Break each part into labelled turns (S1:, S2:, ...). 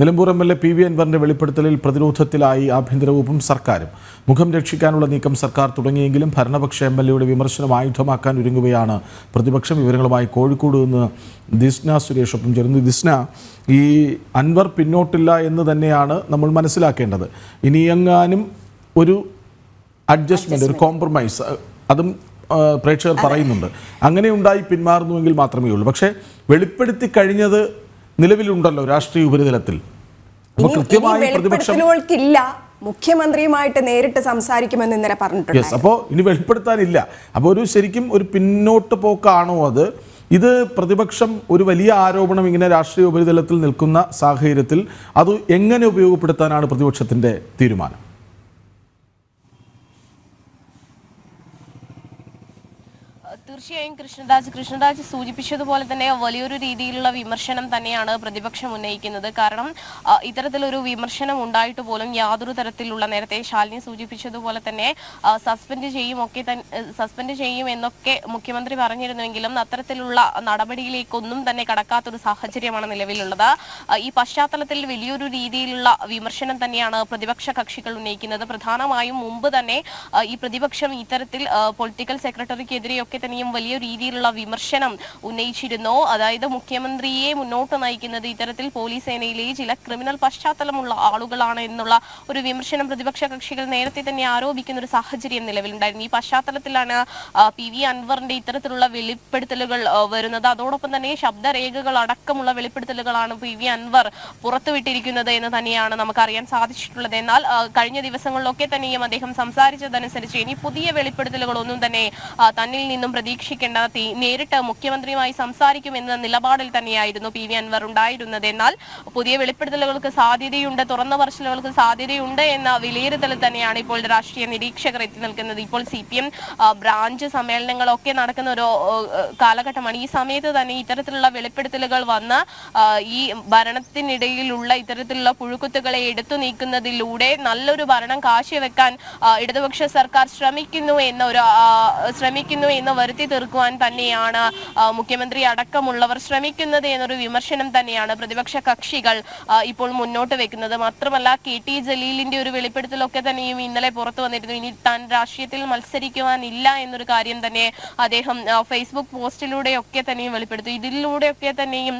S1: Nilambur MLA. PV. അൻവറിന്റെ വെളിപ്പെടുത്തലിൽ പ്രതിരോധത്തിലായി ആഭ്യന്തര വകുപ്പും സർക്കാരും. മുഖം രക്ഷിക്കാനുള്ള നീക്കം സർക്കാർ തുടങ്ങിയെങ്കിലും ഭരണപക്ഷ എം.എൽ.എയുടെ വിമർശനം ആയുധമാക്കാൻ ഒരുങ്ങുകയാണ് പ്രതിപക്ഷം. വിവരങ്ങളുമായി കോഴിക്കോട് നിന്ന് ദിസ്ന സുരേഷ് ഒപ്പം ചേരുന്നു. ദിസ്ന, ഈ അൻവർ പിന്നോട്ടില്ല എന്ന് തന്നെയാണ് നമ്മൾ മനസ്സിലാക്കേണ്ടത്. ഇനിയെങ്ങാനും ഒരു അഡ്ജസ്റ്റ്മെന്റ്, ഒരു കോംപ്രമൈസ്, അതും പ്രേക്ഷകർ പറയുന്നുണ്ട്, അങ്ങനെ ഉണ്ടായി പിന്മാറുന്നുവെങ്കിൽ മാത്രമേ ഉള്ളൂ. പക്ഷേ വെളിപ്പെടുത്തി കഴിഞ്ഞത് നിലവിലുണ്ടല്ലോ രാഷ്ട്രീയ ഉപരിതലത്തിൽ. കൃത്യമായി പ്രതിപക്ഷത്തില്ല,
S2: മുഖ്യമന്ത്രിയുമായിട്ട് നേരിട്ട് സംസാരിക്കുമെന്ന് ഇന്നലെ പറഞ്ഞിട്ടുണ്ട്.
S1: അപ്പോൾ ഇനി വെളിപ്പെടുത്താനില്ല. അപ്പോൾ ഒരു ശരിക്കും ഒരു പിന്നോട്ട് പോക്കാണോ അത്? ഇത് പ്രതിപക്ഷം ഒരു വലിയ ആരോപണം ഇങ്ങനെ രാഷ്ട്രീയ ഉപരിതലത്തിൽ നിൽക്കുന്ന സാഹചര്യത്തിൽ അത് എങ്ങനെ ഉപയോഗപ്പെടുത്താനാണ് പ്രതിപക്ഷത്തിന്റെ തീരുമാനം?
S3: തീർച്ചയായും കൃഷ്ണരാജ് സൂചിപ്പിച്ചതുപോലെ തന്നെ വലിയൊരു രീതിയിലുള്ള വിമർശനം തന്നെയാണ് പ്രതിപക്ഷം ഉന്നയിക്കുന്നത്. കാരണം ഇത്തരത്തിലൊരു വിമർശനം ഉണ്ടായിട്ട് പോലും യാതൊരു തരത്തിലുള്ള, നേരത്തെ ശാലിനി സൂചിപ്പിച്ചതുപോലെ തന്നെ സസ്പെൻഡ് ചെയ്യും എന്നൊക്കെ മുഖ്യമന്ത്രി പറഞ്ഞിരുന്നുവെങ്കിലും അത്തരത്തിലുള്ള നടപടിയിലേക്കൊന്നും തന്നെ കടക്കാത്തൊരു സാഹചര്യമാണ് നിലവിലുള്ളത്. ഈ പശ്ചാത്തലത്തിൽ വലിയൊരു രീതിയിലുള്ള വിമർശനം തന്നെയാണ് പ്രതിപക്ഷ കക്ഷികൾ ഉന്നയിക്കുന്നത്. പ്രധാനമായും മുമ്പ് തന്നെ ഈ പ്രതിപക്ഷം ഇത്തരത്തിൽ പൊളിറ്റിക്കൽ സെക്രട്ടറിക്കെതിരെയൊക്കെ തന്നെയും വലിയ രീതിയിലുള്ള വിമർശനം ഉന്നയിച്ചിരുന്നു. അതായത് മുഖ്യമന്ത്രിയെ മുന്നോട്ട് നയിക്കുന്നത് ഇത്തരത്തിൽ പോലീസ് സേനയിലെ ചില ക്രിമിനൽ പശ്ചാത്തലമുള്ള ആളുകളാണ് എന്നുള്ള ഒരു വിമർശനം പ്രതിപക്ഷ കക്ഷികൾ നേരത്തെ തന്നെ ആരോപിക്കുന്ന ഒരു സാഹചര്യം നിലവിലുണ്ടായിരുന്നു. ഈ പശ്ചാത്തലത്തിലാണ് പി.വി. അൻവറിന്റെ ഇത്തരത്തിലുള്ള വെളിപ്പെടുത്തലുകൾ വരുന്നത്. അതോടൊപ്പം തന്നെ ശബ്ദരേഖകൾ അടക്കമുള്ള വെളിപ്പെടുത്തലുകളാണ് പി.വി. അൻവർ പുറത്തുവിട്ടിരിക്കുന്നത് എന്ന് തന്നെയാണ് നമുക്കറിയാൻ സാധിച്ചിട്ടുള്ളത്. എന്നാൽ കഴിഞ്ഞ ദിവസങ്ങളിലൊക്കെ തന്നെയും അദ്ദേഹം സംസാരിച്ചതനുസരിച്ച് ഇനി പുതിയ വെളിപ്പെടുത്തലുകളൊന്നും തന്നെ തന്നിൽ നിന്നും പ്രതീക്ഷിക്കേണ്ട, നേരിട്ട് മുഖ്യമന്ത്രിയുമായി സംസാരിക്കുമെന്ന നിലപാടിൽ തന്നെയായിരുന്നു പി.വി. അൻവർ ഉണ്ടായിരുന്നത്. എന്നാൽ പുതിയ വെളിപ്പെടുത്തലുകൾക്ക് സാധ്യതയുണ്ട്, തുറന്ന പറച്ചിലുകൾക്ക് സാധ്യതയുണ്ട് എന്ന വിലയിരുത്തലിൽ തന്നെയാണ് ഇപ്പോൾ രാഷ്ട്രീയ നിരീക്ഷകർ എത്തി നിൽക്കുന്നത്. ഇപ്പോൾ CPM ബ്രാഞ്ച് സമ്മേളനങ്ങളൊക്കെ നടക്കുന്ന ഒരു കാലഘട്ടമാണ്. ഈ സമയത്ത് തന്നെ ഇത്തരത്തിലുള്ള വെളിപ്പെടുത്തലുകൾ വന്ന് ഈ ഭരണത്തിനിടയിലുള്ള ഇത്തരത്തിലുള്ള പുഴുക്കുത്തുകളെ എടുത്തു നീക്കുന്നതിലൂടെ നല്ലൊരു ഭരണം കാഴ്ചവെക്കാൻ ഇടതുപക്ഷ സർക്കാർ ശ്രമിക്കുന്നു എന്ന് വരുത്തി തീർക്കുവാൻ തന്നെയാണ് മുഖ്യമന്ത്രി അടക്കമുള്ളവർ ശ്രമിക്കുന്നത് എന്നൊരു വിമർശനം തന്നെയാണ് പ്രതിപക്ഷ കക്ഷികൾ ഇപ്പോൾ മുന്നോട്ട് വെക്കുന്നത്. മാത്രമല്ല KT ജലീലിന്റെ ഒരു വെളിപ്പെടുത്തലൊക്കെ തന്നെയും ഇന്നലെ പുറത്തു വന്നിരുന്നു. ഇനി താൻ രാഷ്ട്രീയത്തിൽ മത്സരിക്കുവാനില്ല എന്നൊരു കാര്യം തന്നെ അദ്ദേഹം ഫേസ്ബുക്ക് പോസ്റ്റിലൂടെയൊക്കെ തന്നെയും വെളിപ്പെടുത്തി. ഇതിലൂടെയൊക്കെ തന്നെയും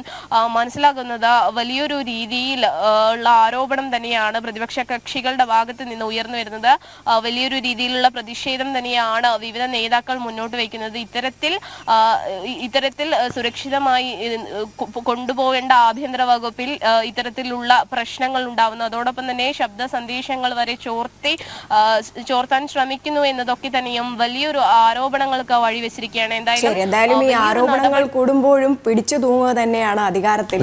S3: മനസ്സിലാകുന്നത് വലിയൊരു രീതിയിൽ ഉള്ള ആരോപണം തന്നെയാണ് പ്രതിപക്ഷ കക്ഷികളുടെ ഭാഗത്ത് നിന്ന് ഉയർന്നു വരുന്നത്. വലിയൊരു രീതിയിലുള്ള പ്രതിഷേധം തന്നെയാണ് വിവിധ നേതാക്കൾ മുന്നോട്ട് വയ്ക്കുന്നത്. ഇത്തരത്തിൽ സുരക്ഷിതമായി കൊണ്ടുപോകേണ്ട ആഭ്യന്തര വകുപ്പിൽ ഇത്തരത്തിലുള്ള പ്രശ്നങ്ങൾ ഉണ്ടാവുന്നു. അതോടൊപ്പം തന്നെ ശബ്ദ സന്ദേശങ്ങൾ വരെ ചോർത്താൻ ശ്രമിക്കുന്നു എന്നതൊക്കെ തന്നെയും വലിയൊരു ആരോപണങ്ങൾക്ക് വഴിവെച്ചിരിക്കുകയാണ്.
S2: എന്തായാലും ഈ ആരോപണങ്ങൾ കൂടുമ്പോഴും പിടിച്ചു തൂങ്ങുക തന്നെയാണ് അധികാരത്തിൽ.